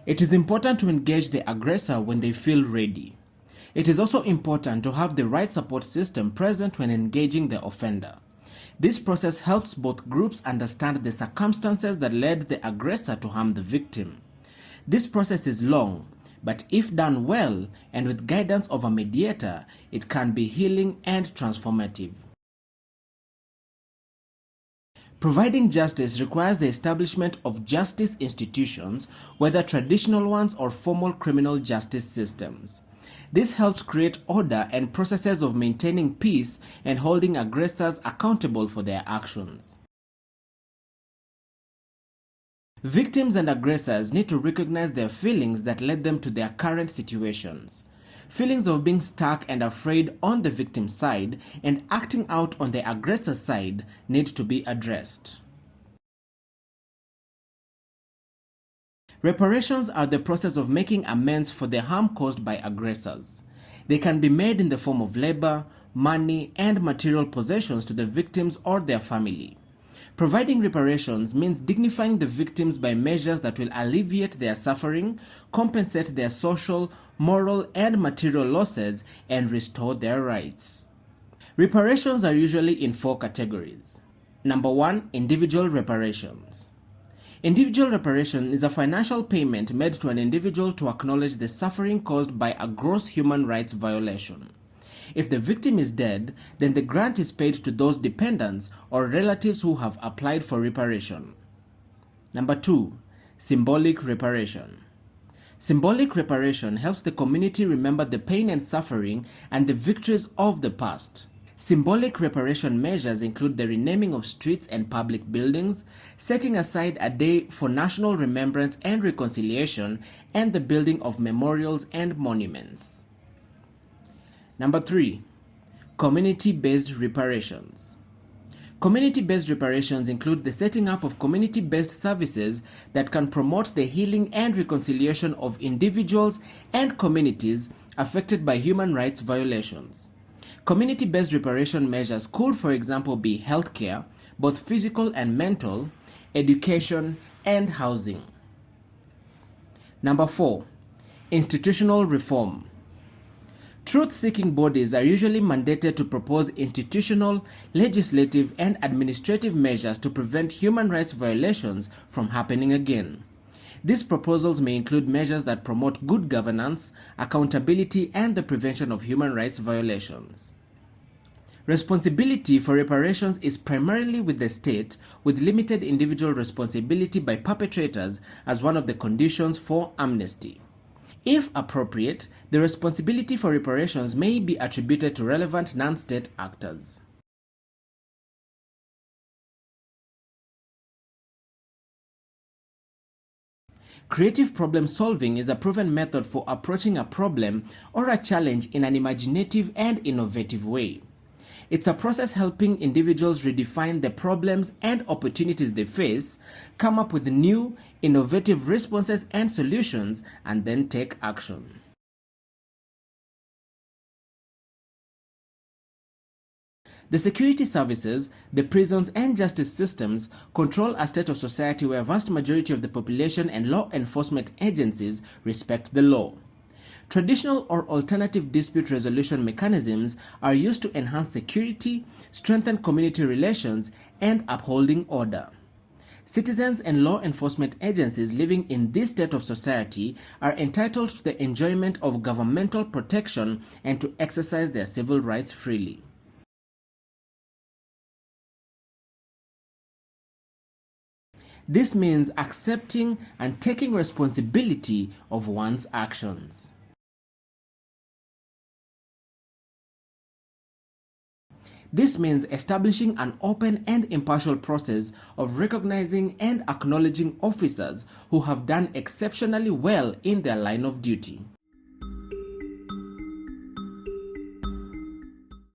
It is important to engage the aggressor when they feel ready. It is also important to have the right support system present when engaging the offender. This process helps both groups understand the circumstances that led the aggressor to harm the victim. This process is long, but if done well and with guidance of a mediator, it can be healing and transformative. Providing justice requires the establishment of justice institutions, whether traditional ones or formal criminal justice systems. This helps create order and processes of maintaining peace and holding aggressors accountable for their actions. Victims and aggressors need to recognize their feelings that led them to their current situations. Feelings of being stuck and afraid on the victim's side and acting out on the aggressor's side need to be addressed. Reparations are the process of making amends for the harm caused by aggressors. They can be made in the form of labor, money, and material possessions to the victims or their family. Providing reparations means dignifying the victims by measures that will alleviate their suffering, compensate their social, moral, and material losses, and restore their rights. Reparations are usually in 4 categories. Number 1, individual reparations. Individual reparation is a financial payment made to an individual to acknowledge the suffering caused by a gross human rights violation. If the victim is dead, then the grant is paid to those dependents or relatives who have applied for reparation. Number 2, symbolic reparation. Symbolic reparation helps the community remember the pain and suffering and the victories of the past. Symbolic reparation measures include the renaming of streets and public buildings, setting aside a day for national remembrance and reconciliation, and the building of memorials and monuments. Number 3, community-based reparations. Community-based reparations include the setting up of community-based services that can promote the healing and reconciliation of individuals and communities affected by human rights violations. Community-based reparation measures could, for example, be healthcare, both physical and mental, education, and housing. Number 4, institutional reform. Truth-seeking bodies are usually mandated to propose institutional, legislative, and administrative measures to prevent human rights violations from happening again. These proposals may include measures that promote good governance, accountability, and the prevention of human rights violations. Responsibility for reparations is primarily with the state, with limited individual responsibility by perpetrators as one of the conditions for amnesty. If appropriate, the responsibility for reparations may be attributed to relevant non-state actors. Creative problem solving is a proven method for approaching a problem or a challenge in an imaginative and innovative way. It's a process helping individuals redefine the problems and opportunities they face, come up with new, innovative responses and solutions, and then take action. The security services, the prisons, and justice systems control a state of society where a vast majority of the population and law enforcement agencies respect the law. Traditional or alternative dispute resolution mechanisms are used to enhance security, strengthen community relations, and upholding order. Citizens and law enforcement agencies living in this state of society are entitled to the enjoyment of governmental protection and to exercise their civil rights freely. This means accepting and taking responsibility of one's actions. This means establishing an open and impartial process of recognizing and acknowledging officers who have done exceptionally well in their line of duty.